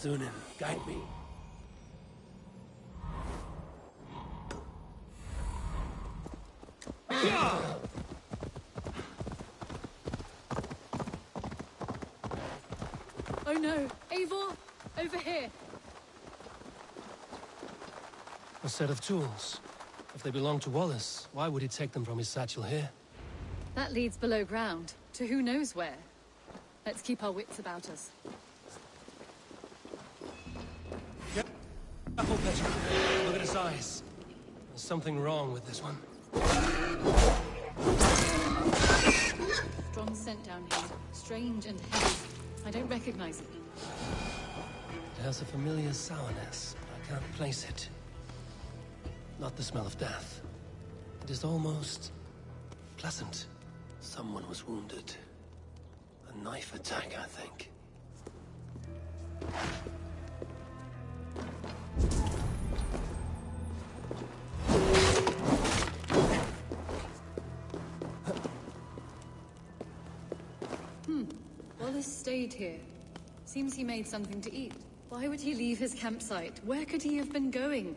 Zunin, guide me. Oh no, Eivor! Over here! A set of tools. If they belong to Wallace, why would he take them from his satchel here? That leads below ground, to who knows where. Let's keep our wits about us. Careful, Petra. Look at his eyes. There's something wrong with this one. Strong scent down here. Strange and heavy. I don't recognize it. It has a familiar sourness, but I can't place it. Not the smell of death. It is almost pleasant. Someone was wounded. A knife attack, I think. Wallace stayed here. Seems he made something to eat. Why would he leave his campsite? Where could he have been going?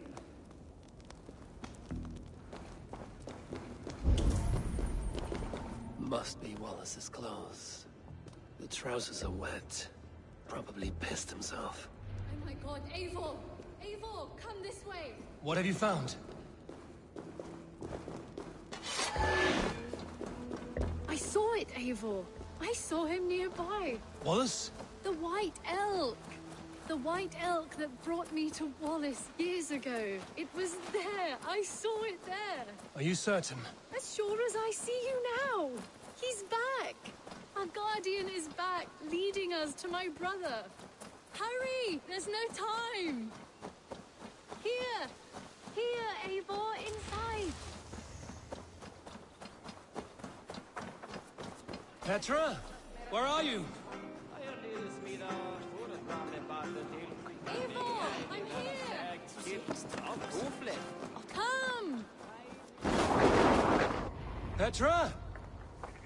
Must be Wallace's clothes. The trousers are wet. Probably pissed himself. Oh my god, Eivor! Eivor, come this way! What have you found? I saw it, Eivor! I saw him nearby! Wallace? The White Elk! The White Elk that brought me to Wallace years ago. It was there! I saw it there! Are you certain? As sure as I see you now! He's back! Our guardian is back, leading us to my brother! Hurry! There's no time! Here! Here, Eivor, inside! Petra? Where are you? Eivor! I'm here! Come! Petra?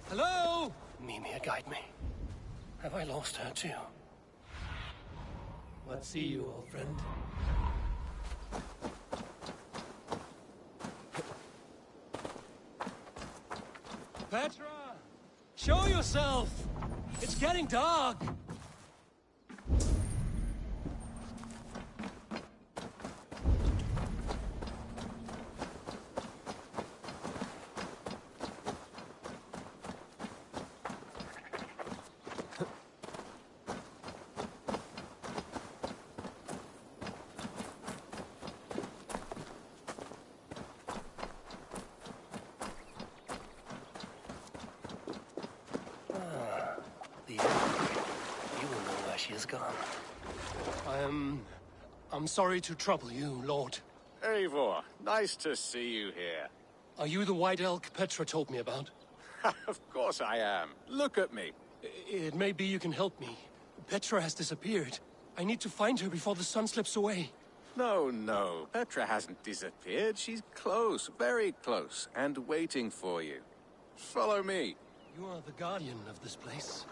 Hello? Mimir, guide me. Have I lost her too? What see you, old friend? Petra! Show yourself! It's getting dark! Gone. I'm sorry to trouble you, Lord. Eivor, nice to see you here. Are you the White Elk Petra told me about? Of course I am. Look at me. It may be you can help me. Petra has disappeared. I need to find her before the sun slips away. No. Petra hasn't disappeared. She's close, very close, and waiting for you. Follow me. You are the guardian of this place.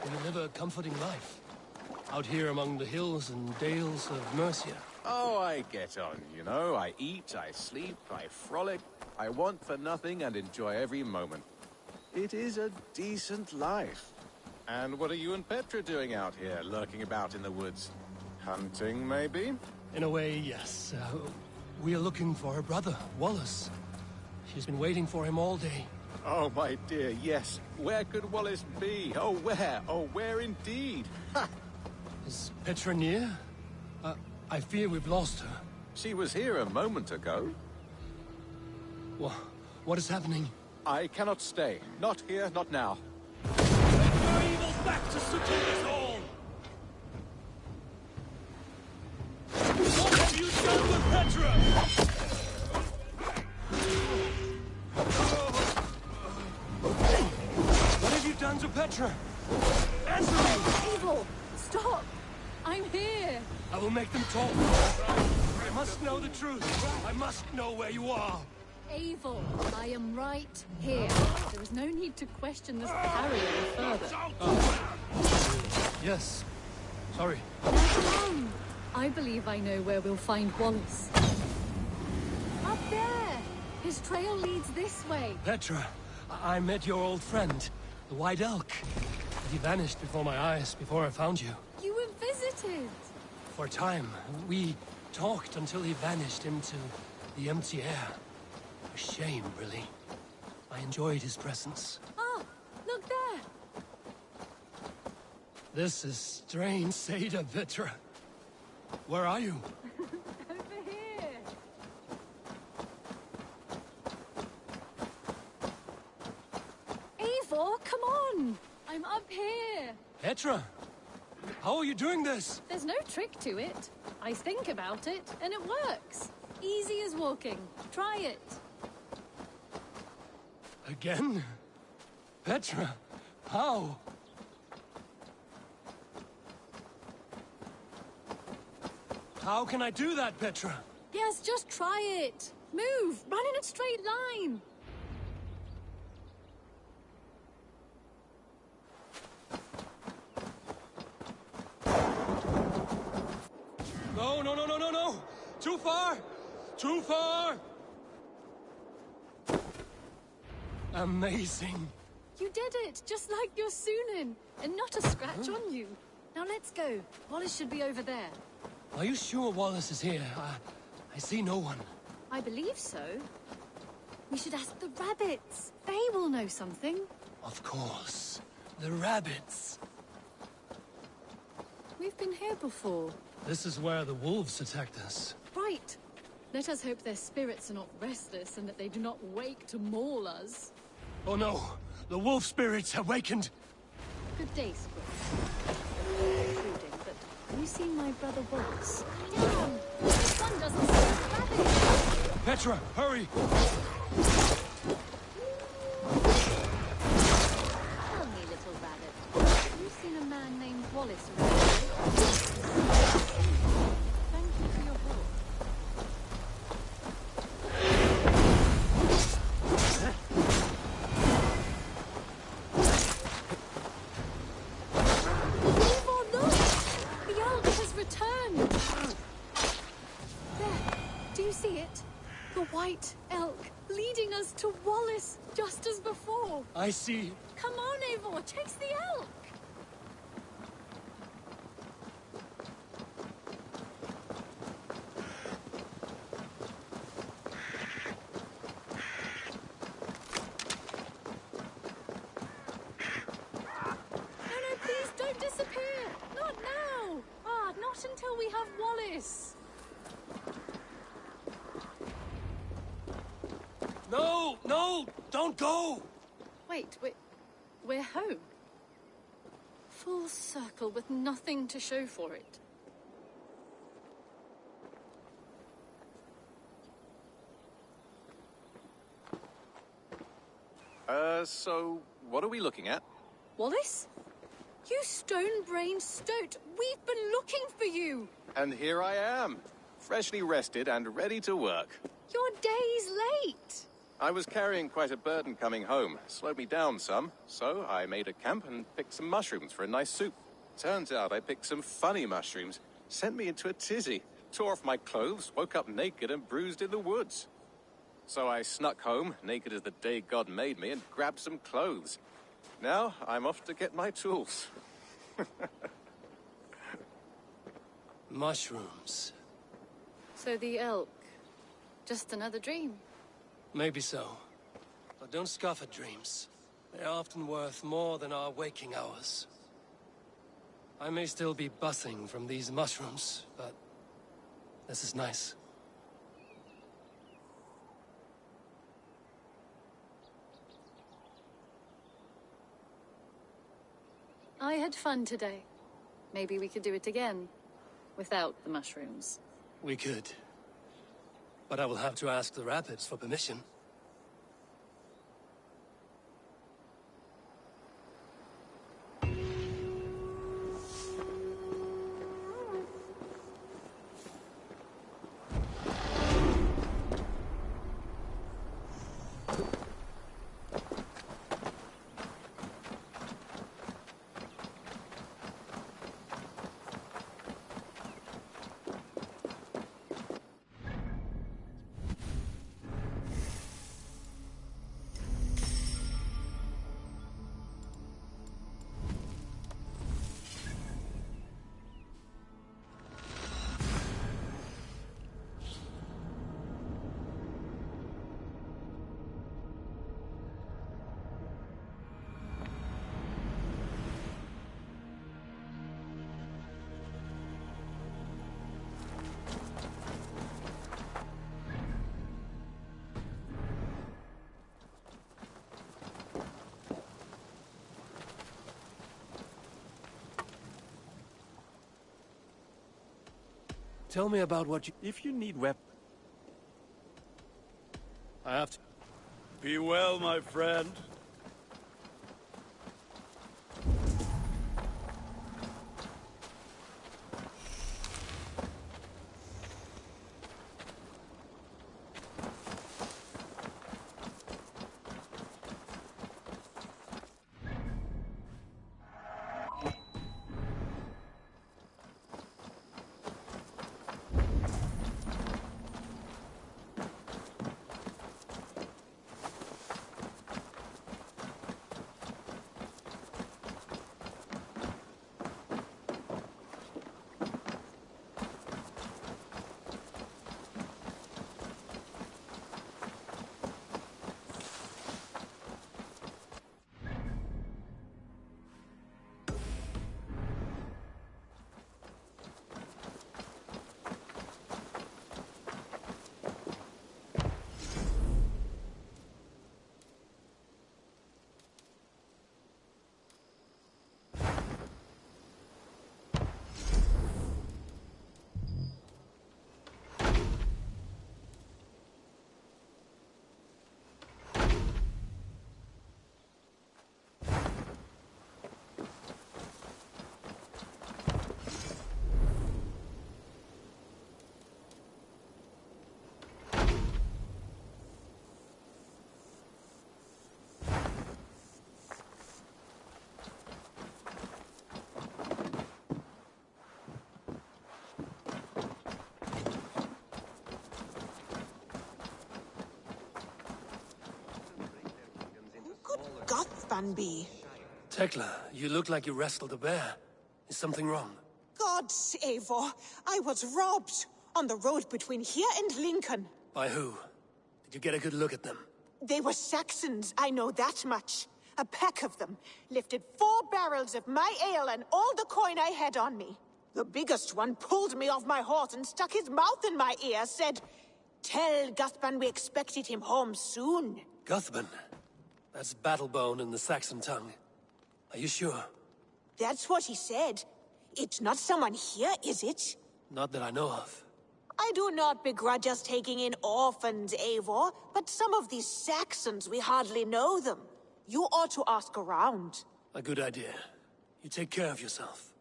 You live a comforting life. Out here among the hills and dales of Mercia. Oh, I get on, you know. I eat, I sleep, I frolic. I want for nothing and enjoy every moment. It is a decent life. And what are you and Petra doing out here, lurking about in the woods? Hunting, maybe? In a way, yes. We are looking for her brother, Wallace. She's been waiting for him all day. Oh, my dear, yes. Where could Wallace be? Oh, where? Oh, where indeed? Ha! Is Petra near? I fear we've lost her. She was here a moment ago. What is happening? I cannot stay. Not here, not now. back to settle this all! What have you done with Petra? What have you done to Petra? Answer me! Evil! Stop! I'm here! I will make them talk. I must know the truth. I must know where you are. Evil! I am right here. There is no need to question this Harry any further. Yes. Sorry. Now come! I believe I know where we'll find Wallace. Up there! His trail leads this way. Petra, I met your old friend, the White Elk. But he vanished before my eyes, before I found you. You were visited! For a time, we talked until he vanished into the empty air. A shame, really. I enjoyed his presence. Ah! Look there! This is strange, Seda, Petra. Where are you? Over here! Eivor, come on! I'm up here! Petra! How are you doing this? There's no trick to it. I think about it, and it works. Easy as walking. Try it. Again? Petra, how? How can I do that, Petra? Yes, just try it. Move! Run in a straight line! No, no, no, no, no, no! Too far! Too far! Amazing. You did it, just like your Sunan, and not a scratch on you. Now let's go. Wallace should be over there. Are you sure Wallace is here? I see no one. I believe so. We should ask the rabbits. They will know something. Of course. The rabbits. We've been here before. This is where the wolves attacked us. Right. Let us hope their spirits are not restless and that they do not wake to maul us. Oh no! The wolf spirits have awakened! Good day, Squid. Intruding, but have you seen my brother Wallace? Damn! This one doesn't seem rabbit! Petra, hurry! Tell me, little rabbit, have you seen a man named Wallace around here? Thank you for your help. Eivor, look! The elk has returned! There, do you see it? The white elk leading us to Wallace, just as before. I see. Come on, Eivor, chase the elk! No, please don't disappear! Not now! Not until we have Wallace! No, no! Don't go! Wait, we're home. Full circle with nothing to show for it. So what are we looking at? Wallace? You stone-brained stoat! We've been looking for you! And here I am, freshly rested and ready to work. You're days late! I was carrying quite a burden coming home. Slowed me down some, so I made a camp and picked some mushrooms for a nice soup. Turns out I picked some funny mushrooms. Sent me into a tizzy. Tore off my clothes, woke up naked and bruised in the woods. So I snuck home, naked as the day God made me, and grabbed some clothes. Now I'm off to get my tools. Mushrooms. So the elk, just another dream. Maybe so. But don't scoff at dreams. They're often worth more than our waking hours. I may still be buzzing from these mushrooms, but this is nice. I had fun today. Maybe we could do it again. Without the mushrooms. We could. But I will have to ask the Rapids for permission. Tell me about what you... If you need weapons... I have to... Be well, my friend. Gothbanby. Tekla, you look like you wrestled a bear. Is something wrong? Gods, Eivor, I was robbed on the road between here and Lincoln. By who? Did you get a good look at them? They were Saxons, I know that much. A pack of them lifted 4 barrels of my ale and all the coin I had on me. The biggest one pulled me off my horse and stuck his mouth in my ear, said, "Tell Guthban we expected him home soon." Guthban? That's Battlebone in the Saxon tongue. Are you sure? That's what he said. It's not someone here, is it? Not that I know of. I do not begrudge us taking in orphans, Eivor, but some of these Saxons, we hardly know them. You ought to ask around. A good idea. You take care of yourself.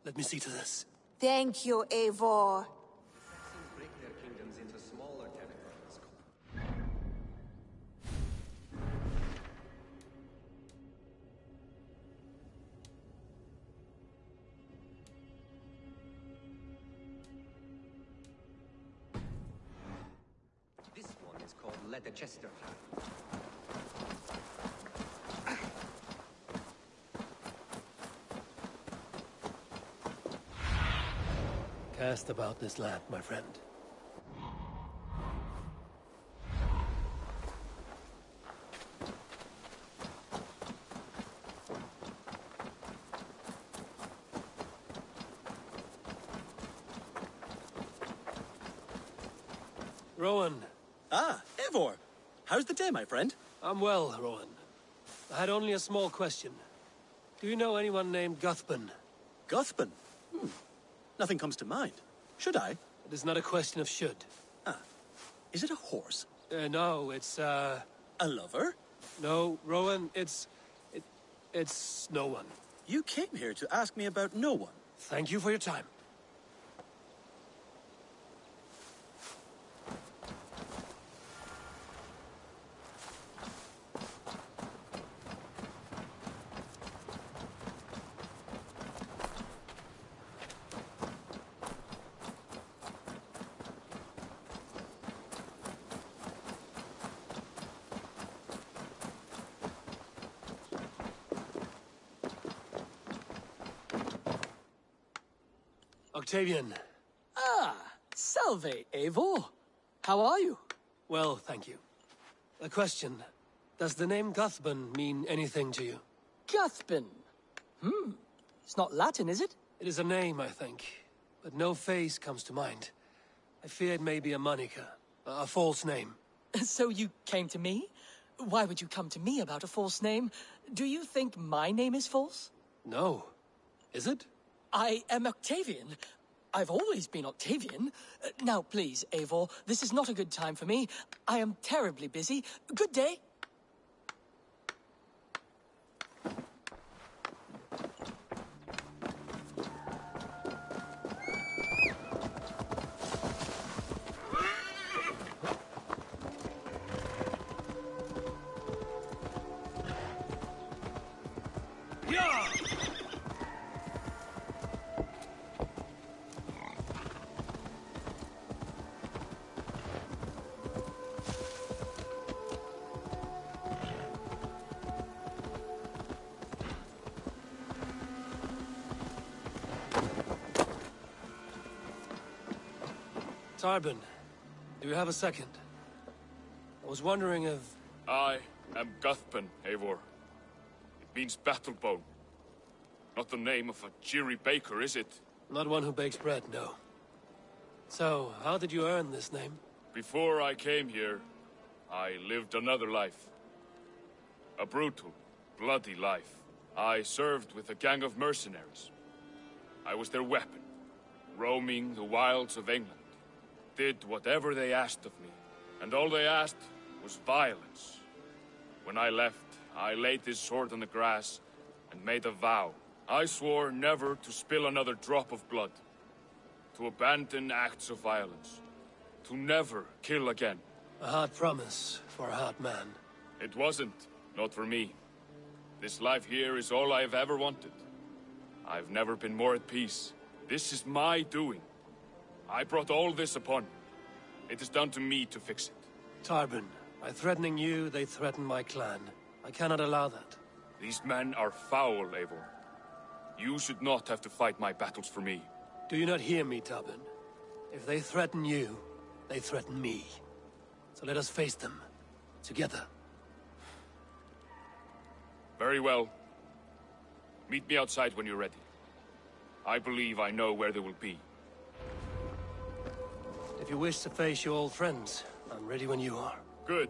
Let me see to this. Thank you, Eivor. Saxons break their kingdoms into smaller territories. This one is called Leicester. Cast about this land, my friend. Rowan. Ah, Eivor. How's the day, my friend? I'm well, Rowan. I had only a small question. Do you know anyone named Guthban? Guthban? Nothing comes to mind. Should I? It is not a question of should. Is it a horse? No, it's, A lover? No, Rowan, it's no one. You came here to ask me about no one. Thank you for your time. Octavian. Salve, Eivor. How are you? Well, thank you. A question. Does the name Guthban mean anything to you? Guthban. It's not Latin, is it? It is a name, I think, but no face comes to mind. I fear it may be a moniker, a false name. So you came to me? Why would you come to me about a false name? Do you think my name is false? No. Is it? I am Octavian. I've always been Octavian. Now, please, Eivor, this is not a good time for me. I am terribly busy. Good day. Tarbin, do you have a second? I was wondering if... I am Guthban, Eivor. It means battlebone. Not the name of a cheery baker, is it? Not one who bakes bread, no. So, how did you earn this name? Before I came here, I lived another life. A brutal, bloody life. I served with a gang of mercenaries. I was their weapon, roaming the wilds of England. Did whatever they asked of me, and all they asked was violence. When I left, I laid this sword on the grass and made a vow. I swore never to spill another drop of blood, to abandon acts of violence, to never kill again. A hard promise for a hard man. It wasn't, not for me. This life here is all I've ever wanted. I've never been more at peace. This is my doing. I brought all this upon me. It is down to me to fix it. Tarbin, by threatening you, they threaten my clan. I cannot allow that. These men are foul, Eivor. You should not have to fight my battles for me. Do you not hear me, Tarbin? If they threaten you, they threaten me. So let us face them. Together. Very well. Meet me outside when you're ready. I believe I know where they will be. If you wish to face your old friends, I'm ready when you are. Good.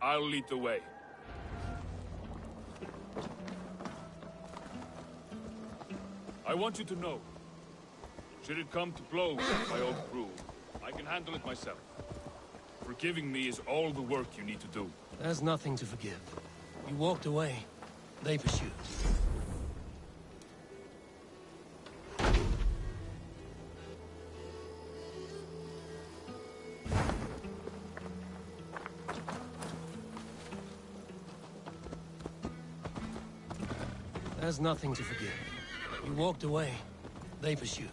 I'll lead the way. I want you to know, should it come to blows with my old crew, I can handle it myself. Forgiving me is all the work you need to do. There's nothing to forgive. You walked away. They pursued. There's nothing to forgive. You walked away. They pursued.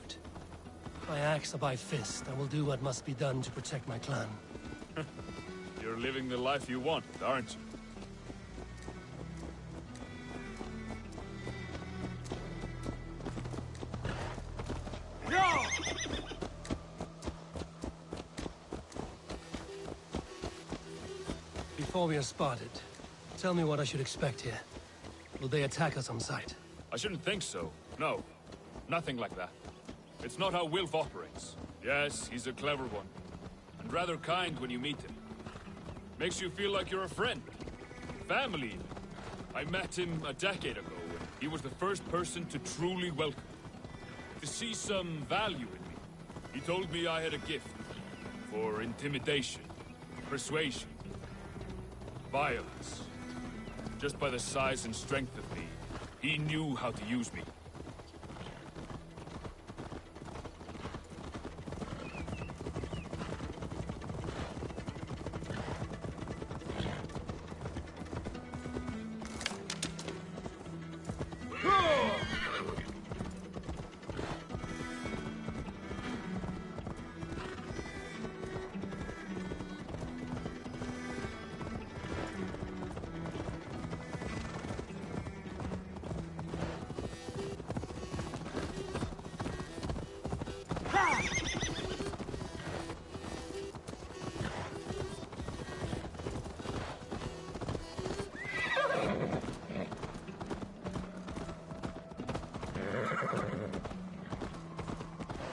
By axe or by fist, I will do what must be done to protect my clan. You're living the life you want, aren't you? Before we are spotted, tell me what I should expect here. Will they attack us on sight? I shouldn't think so. No. Nothing like that. It's not how Wilf operates. Yes, he's a clever one. And rather kind when you meet him. Makes you feel like you're a friend. Family, even. I met him a decade ago, and He was the first person to truly welcome me, to see some value in me. He told me I had a gift for intimidation, persuasion, violence. Just by the size and strength of me, he knew how to use me.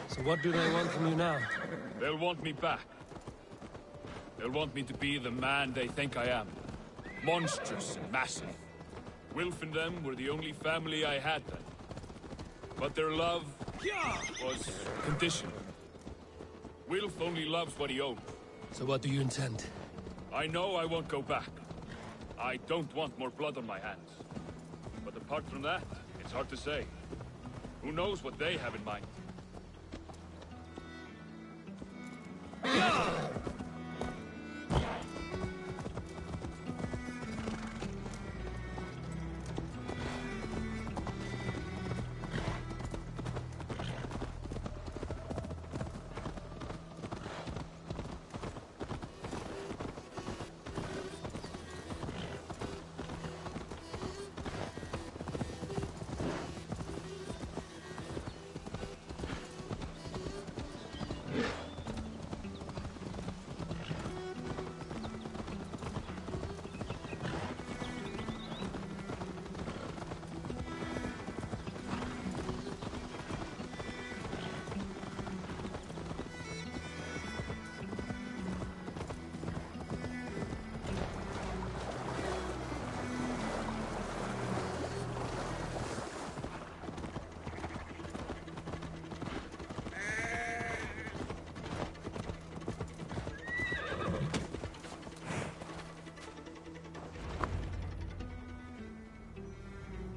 So what do they want from you now? They'll want me back. They'll want me to be the man they think I am. Monstrous and massive. Wilf and them were the only family I had then. But their love was conditional. Wilf only loves what he owns. So what do you intend? I know I won't go back. I don't want more blood on my hands. But apart from that, it's hard to say. Who knows what they have in mind?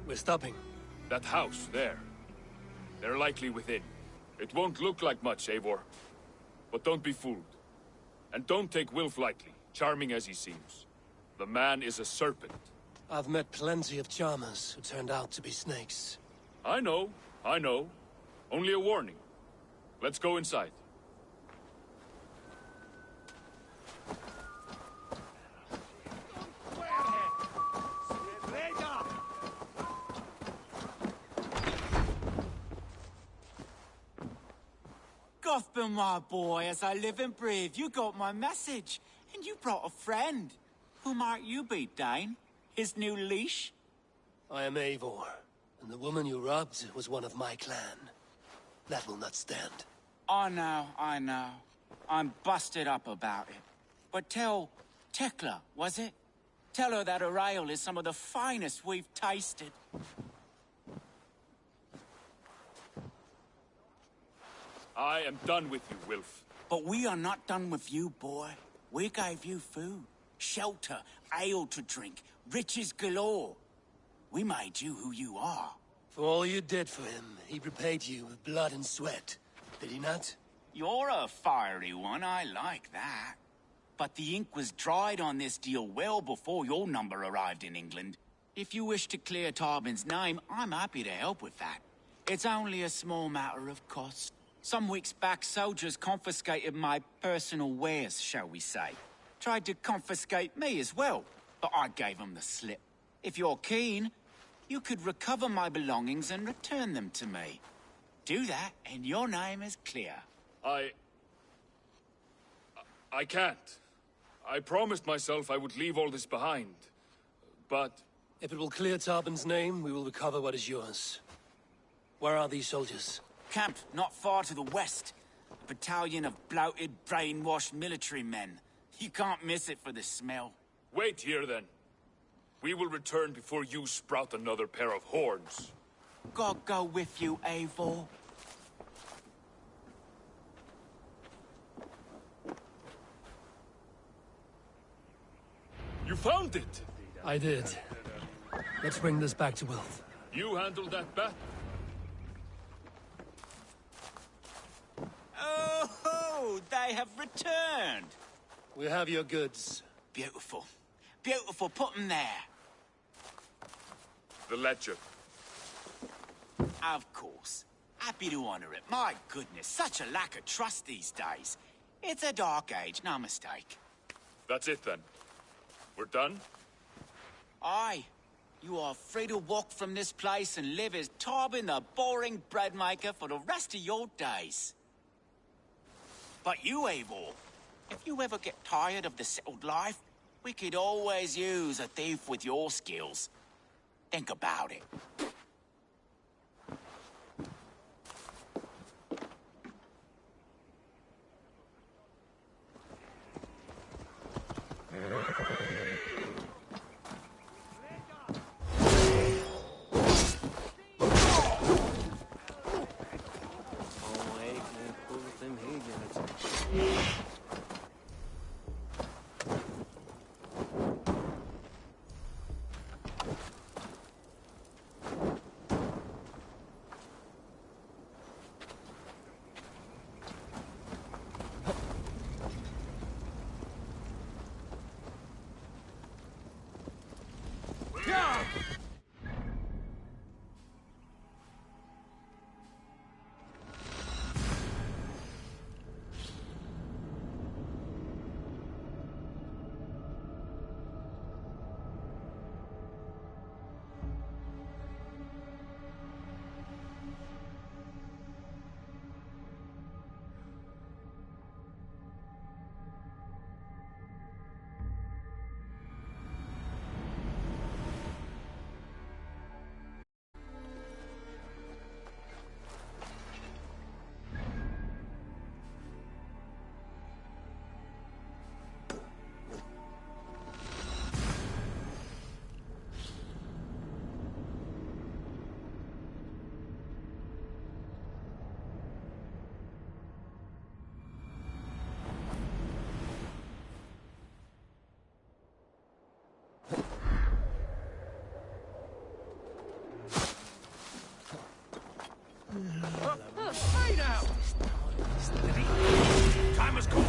We're stopping. That house, there. They're likely within. It won't look like much, Eivor. But don't be fooled. And don't take Wilf lightly, charming as he seems. The man is a serpent. I've met plenty of charmers who turned out to be snakes. I know. Only a warning. Let's go inside. Gotham, my boy, as I live and breathe, you got my message. And you brought a friend. Who might you be, Dane? His new leash? I am Eivor, and the woman you robbed was one of my clan. That will not stand. I know. I'm busted up about it. But tell Tekla, was it? Tell her that her ale is some of the finest we've tasted. I am done with you, Wilf. But we are not done with you, boy. We gave you food, shelter, ale to drink, riches galore. We made you who you are. For all you did for him, he repaid you with blood and sweat. Did he not? You're a fiery one, I like that. But the ink was dried on this deal well before your number arrived in England. If you wish to clear Tarbin's name, I'm happy to help with that. It's only a small matter of cost. Some weeks back, soldiers confiscated my personal wares, shall we say. Tried to confiscate me as well, but I gave them the slip. If you're keen, you could recover my belongings and return them to me. Do that, and your name is clear. I can't. I promised myself I would leave all this behind. But... If it will clear Tarbin's name, we will recover what is yours. Where are these soldiers? Camped not far to the west. A battalion of bloated, brainwashed military men. You can't miss it for the smell. Wait here, then. We will return before you sprout another pair of horns. God go with you, Eivor. You found it! I did. Let's bring this back to Wilf. You handled that bat? Oh, they have returned. We have your goods. Beautiful. Beautiful, put them there. The ledger. Of course. Happy to honor it. My goodness, such a lack of trust these days. It's a dark age, no mistake. That's it then. We're done? Aye. You are free to walk from this place and live as Tarbin the boring bread maker for the rest of your days. But you, Eivor, if you ever get tired of the settled life, we could always use a thief with your skills. Think about it. Hey now! Time has come.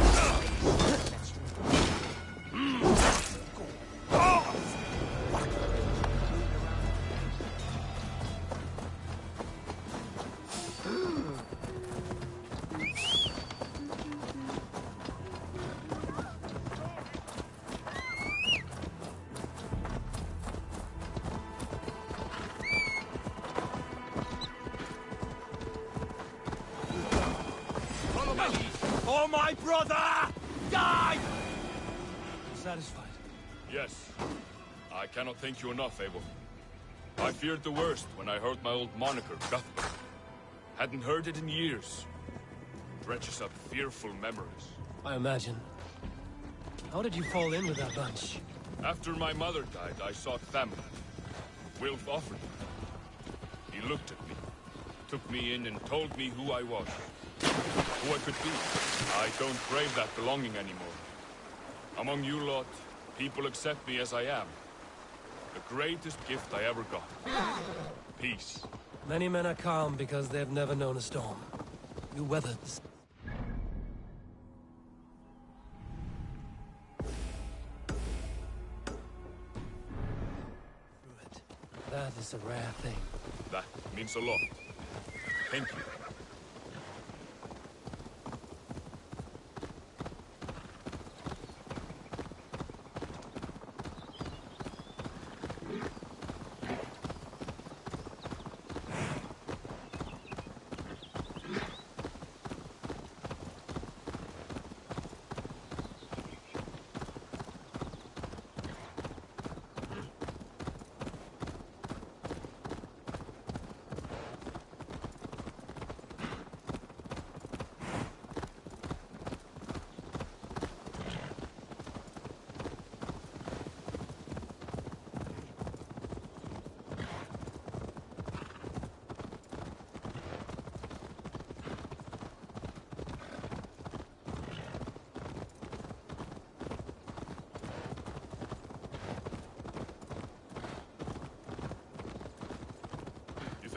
Oh, my brother! Die! Satisfied? Yes. I cannot thank you enough, Eivor. I feared the worst when I heard my old moniker, Guthrie. Hadn't heard it in years. Drenches up fearful memories. I imagine. How did you fall in with that bunch? After my mother died, I sought family. Wilf offered me. He looked at me, took me in and told me who I was. Who I could be. I don't crave that belonging anymore. Among you lot, people accept me as I am. The greatest gift I ever got. Peace. Many men are calm because they've never known a storm. You weathered this. That is a rare thing. That means a lot. Thank you.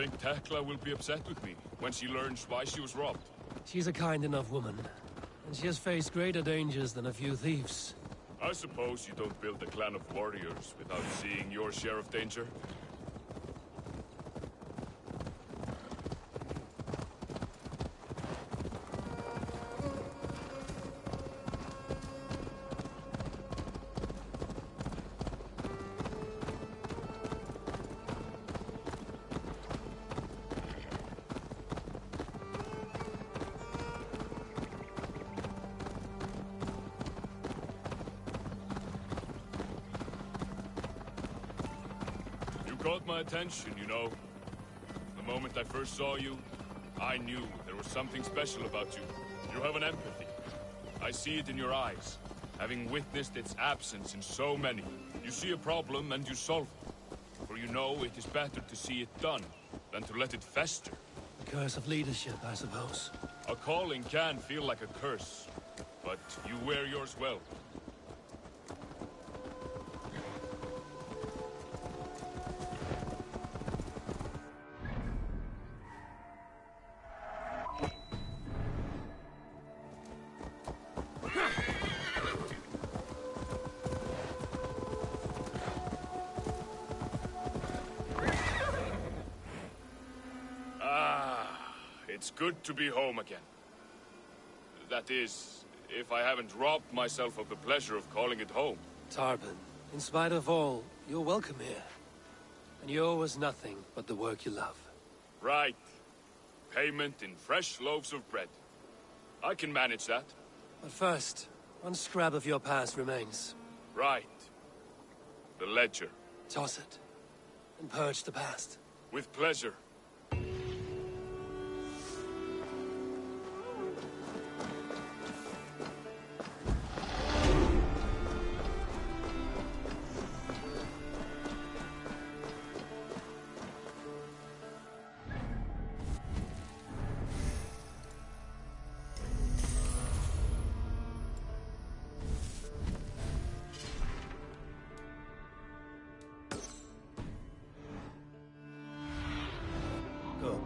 think Tekla will be upset with me when she learns why she was robbed? She's a kind enough woman, and she has faced greater dangers than a few thieves. I suppose you don't build a clan of warriors without seeing your share of danger? Caught my attention, you know. The moment I first saw you, I knew there was something special about you. You have an empathy. I see it in your eyes, having witnessed its absence in so many. You see a problem and you solve it. For you know it is better to see it done than to let it fester. The curse of leadership, I suppose. A calling can feel like a curse, but you wear yours well. It's good to be home again. That is, if I haven't robbed myself of the pleasure of calling it home. Tarban, in spite of all, you're welcome here. And you owe us nothing but the work you love. Right. Payment in fresh loaves of bread. I can manage that. But first, one scrap of your past remains. Right. The ledger. Toss it, and purge the past. With pleasure. Go.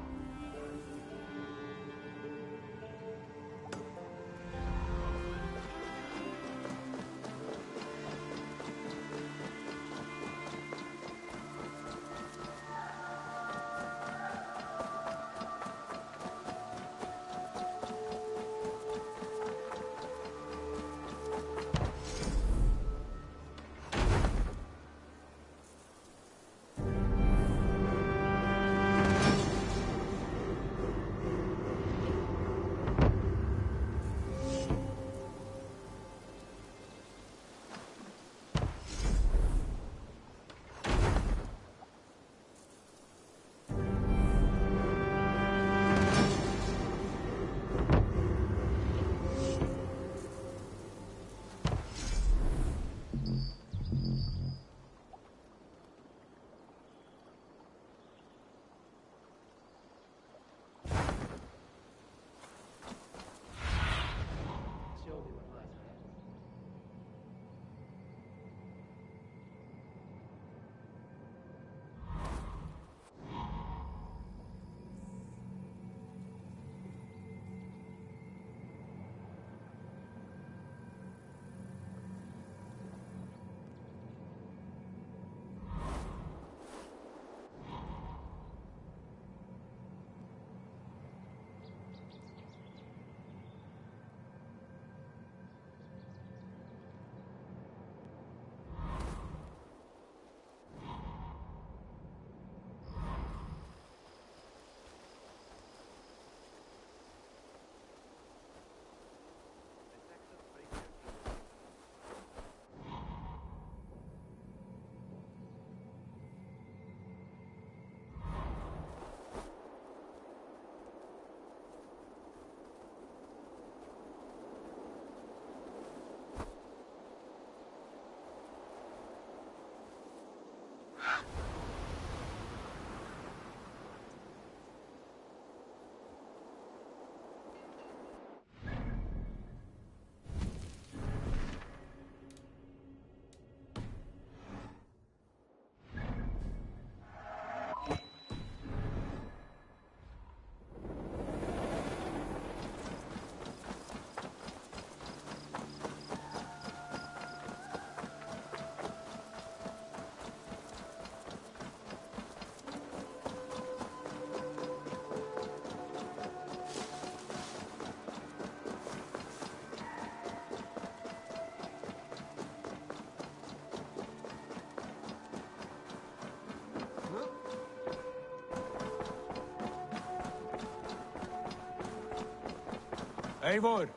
Eivor,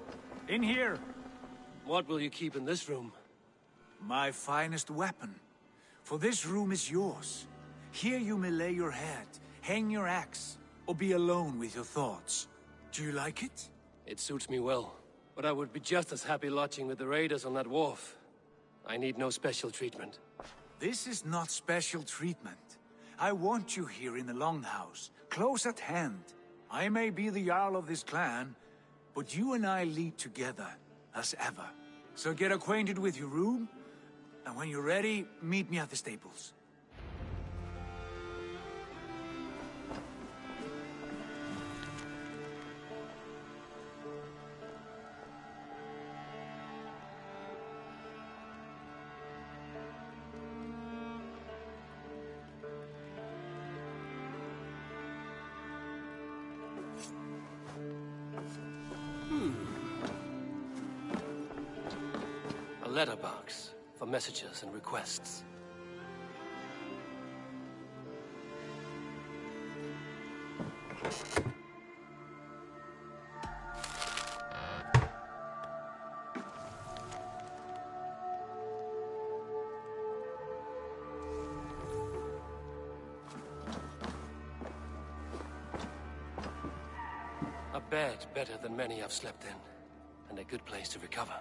in here. What will you keep in this room? My finest weapon. For this room is yours. Here you may lay your head, hang your axe, or be alone with your thoughts. Do you like it? It suits me well, but I would be just as happy lodging with the raiders on that wharf. I need no special treatment. This is not special treatment. I want you here in the Longhouse, close at hand. I may be the Jarl of this clan, but you and I lead together, as ever. So get acquainted with your room, and when you're ready, meet me at the stables. A letterbox for messages and requests. A bed better than many I've slept in, and a good place to recover.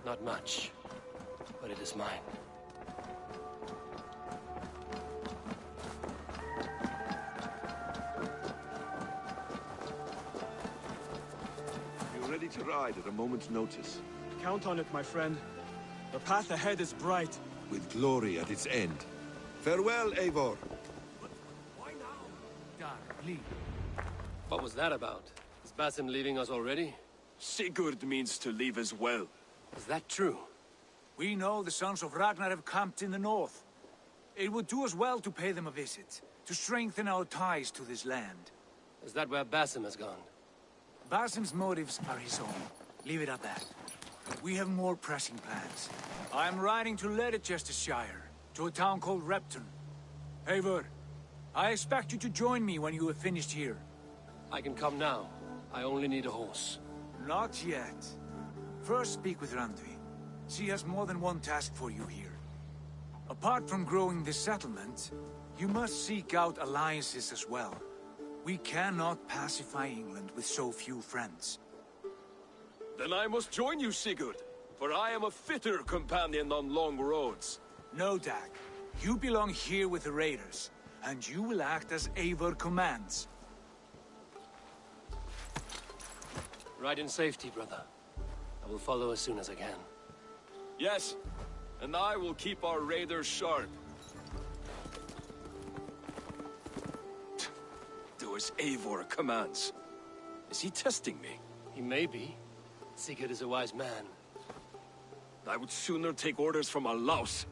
Not much, but it is mine. You're ready to ride at a moment's notice. Count on it, my friend. The path ahead is bright. With glory at its end. Farewell, Eivor. Why now? Dar, leave. What was that about? Is Basim leaving us already? Sigurd means to leave as well. Is that true? We know the sons of Ragnar have camped in the north. It would do us well to pay them a visit, to strengthen our ties to this land. Is that where Basim has gone? Basim's motives are his own. Leave it at that. We have more pressing plans. I am riding to Leicestershire, to a town called Repton. Eivor, I expect you to join me when you have finished here. I can come now. I only need a horse. Not yet. First speak with Randvi. She has more than one task for you here. Apart from growing this settlement, you must seek out alliances as well. We cannot pacify England with so few friends. Then I must join you, Sigurd, for I am a fitter companion on long roads. No, Dag. You belong here with the raiders, and you will act as Eivor commands. Ride in safety, brother. I will follow as soon as I can. Yes, and I will keep our raiders sharp. Do as Eivor commands. Is he testing me? He may be. Sigurd is a wise man. I would sooner take orders from a louse.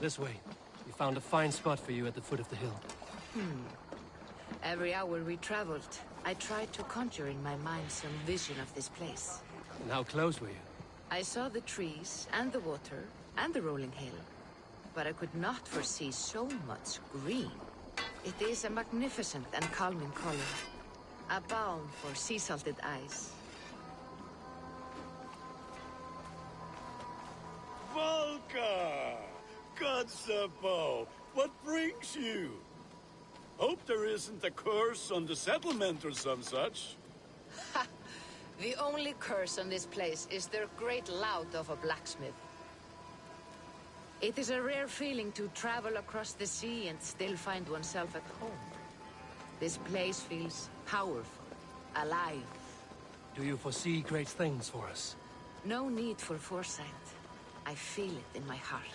This way. We found a fine spot for you at the foot of the hill. Every hour we traveled, I tried to conjure in my mind some vision of this place. And how close were you? I saw the trees, and the water, and the rolling hill. But I could not foresee so much green. It is a magnificent and calming color. A balm for sea-salted eyes. Volka! Kotzebo! What brings you? Hope there isn't a curse on the settlement or some such. Ha! The only curse on this place is their great lout of a blacksmith. It is a rare feeling to travel across the sea and still find oneself at home. This place feels powerful, alive. Do you foresee great things for us? No need for foresight. I feel it in my heart.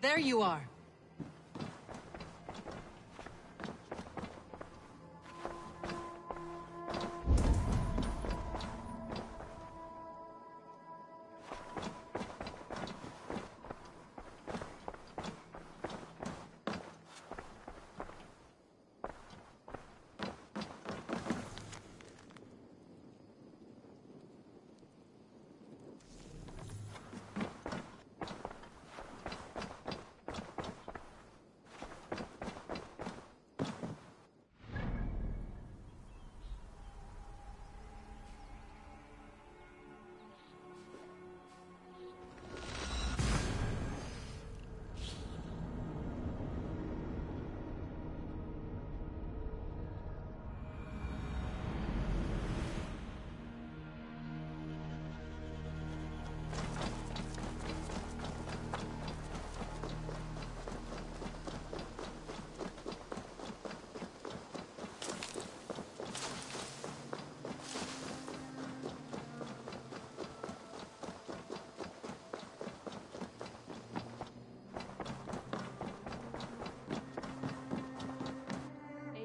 There you are.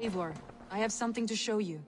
Eivor, I have something to show you.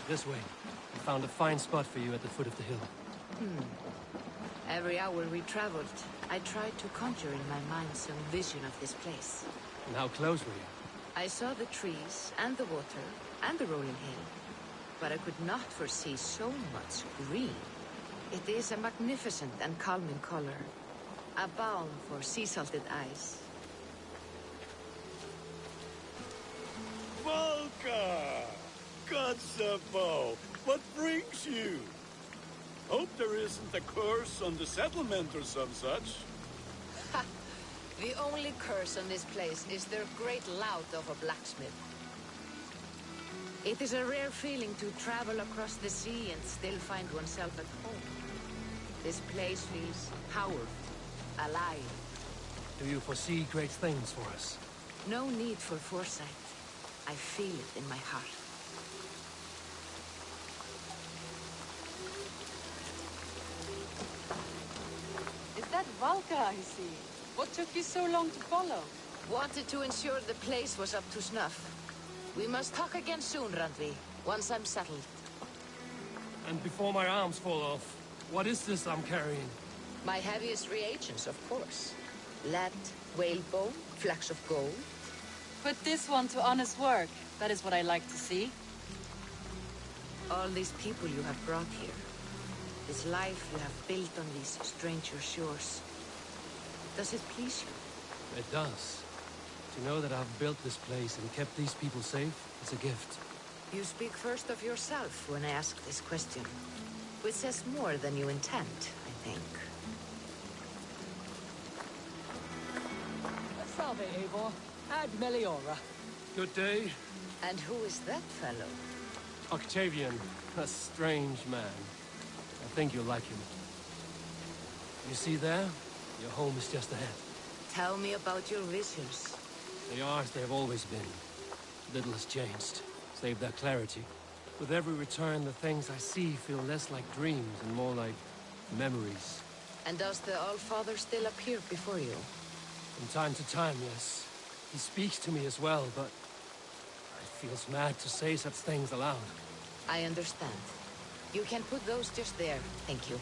This way. I found a fine spot for you at the foot of the hill. Every hour we traveled, I tried to conjure in my mind some vision of this place. And how close were you? I saw the trees, and the water, and the rolling hill. But I could not foresee so much green. It is a magnificent and calming color. A balm for sea-salted eyes. Volka! Kosovo! What brings you? Hope there isn't a curse on the settlement or some such. Ha! The only curse on this place is their great lout of a blacksmith. It is a rare feeling to travel across the sea and still find oneself at home. This place feels powerful, alive. Do you foresee great things for us? No need for foresight. I feel it in my heart. Is that Valka I see? What took you so long to follow? Wanted to ensure the place was up to snuff. We must talk again soon, Randvi, once I'm settled. And before my arms fall off, what is this I'm carrying? My heaviest reagents, of course. Lead, whalebone, flecks of gold. Put this one to honest work. That is what I like to see. All these people you have brought here. This life you have built on these stranger shores. Does it please you? It does. To know that I've built this place and kept these people safe, it's a gift. You speak first of yourself when I ask this question. Which says more than you intend, I think. Salve, Eivor. Ad Meliora. Good day. And who is that fellow? Octavian, a strange man. I think you'll like him. You see there? Your home is just ahead. Tell me about your visions. They are as they have always been. Little has changed, save their clarity. With every return, the things I see feel less like dreams and more like memories. And does the All-Father still appear before you? From time to time, yes. He speaks to me as well, but it feels mad to say such things aloud. I understand. You can put those just there, thank you.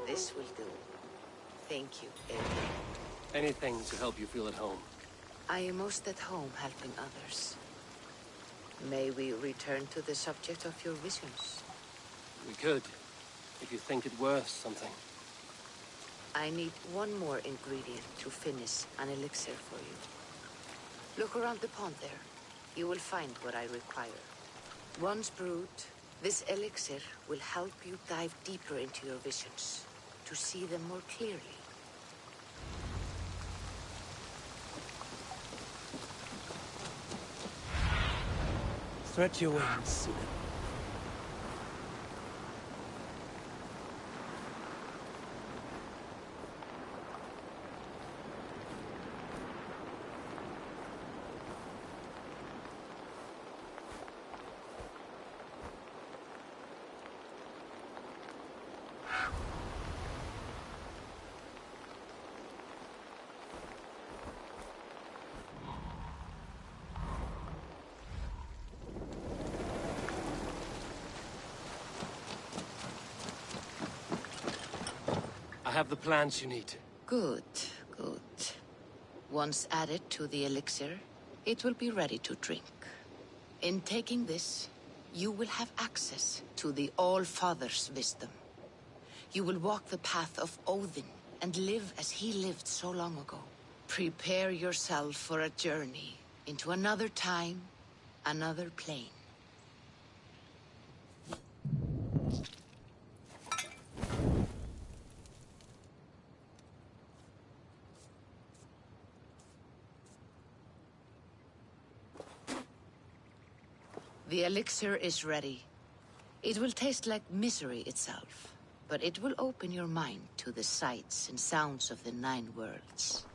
This will do. Thank you, Eivor. Anything to help you feel at home. I am most at home helping others. May we return to the subject of your visions? We could, if you think it worth something. I need one more ingredient to finish an elixir for you. Look around the pond there. You will find what I require. Once brewed, this elixir will help you dive deeper into your visions, to see them more clearly. Stretch your wings. I have the plants you need. Good, good. Once added to the elixir, it will be ready to drink. In taking this, you will have access to the All-Father's wisdom. You will walk the path of Odin and live as he lived so long ago. Prepare yourself for a journey into another time, another plane. The elixir is ready. It will taste like misery itself, but it will open your mind to the sights and sounds of the 9 worlds.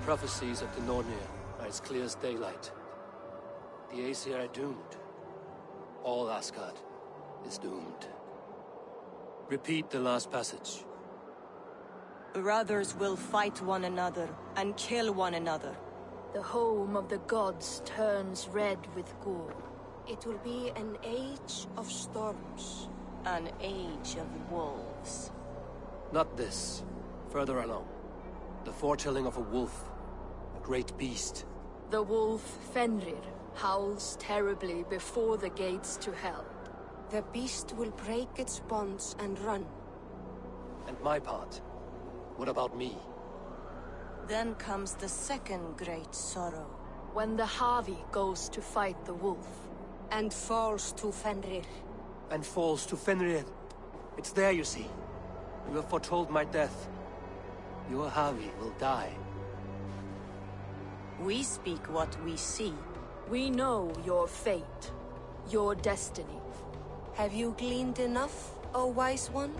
prophecies of the Nornir are as clear as daylight. The Aesir are doomed. All Asgard is doomed. Repeat the last passage. Brothers will fight one another and kill one another. The home of the gods turns red with gore. It will be an age of storms. An age of wolves. Not this. Further along. The foretelling of a wolf. A great beast. The wolf Fenrir howls terribly before the gates to hell. The beast will break its bonds and run. And my part? What about me? Then comes the second great sorrow. When the Havi goes to fight the wolf. And falls to Fenrir. And falls to Fenrir. It's there, you see. You have foretold my death. Your Havi will die. We speak what we see. We know your fate. Your destiny. Have you gleaned enough, O wise one?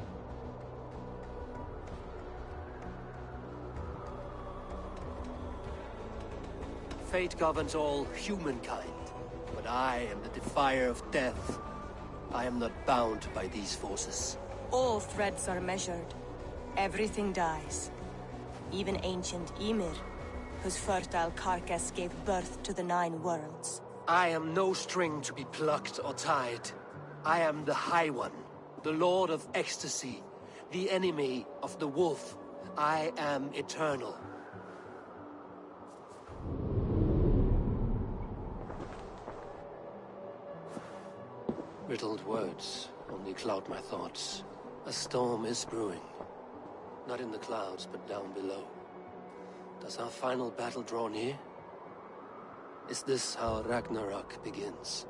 Fate governs all humankind. But I am the defier of death. I am not bound by these forces. All threads are measured. Everything dies. Even ancient Ymir, whose fertile carcass gave birth to the 9 worlds. I am no string to be plucked or tied. I am the High One, the Lord of Ecstasy, the enemy of the wolf. I am eternal. Riddled words only cloud my thoughts. A storm is brewing. Not in the clouds, but down below. Does our final battle draw near? Is this how Ragnarok begins?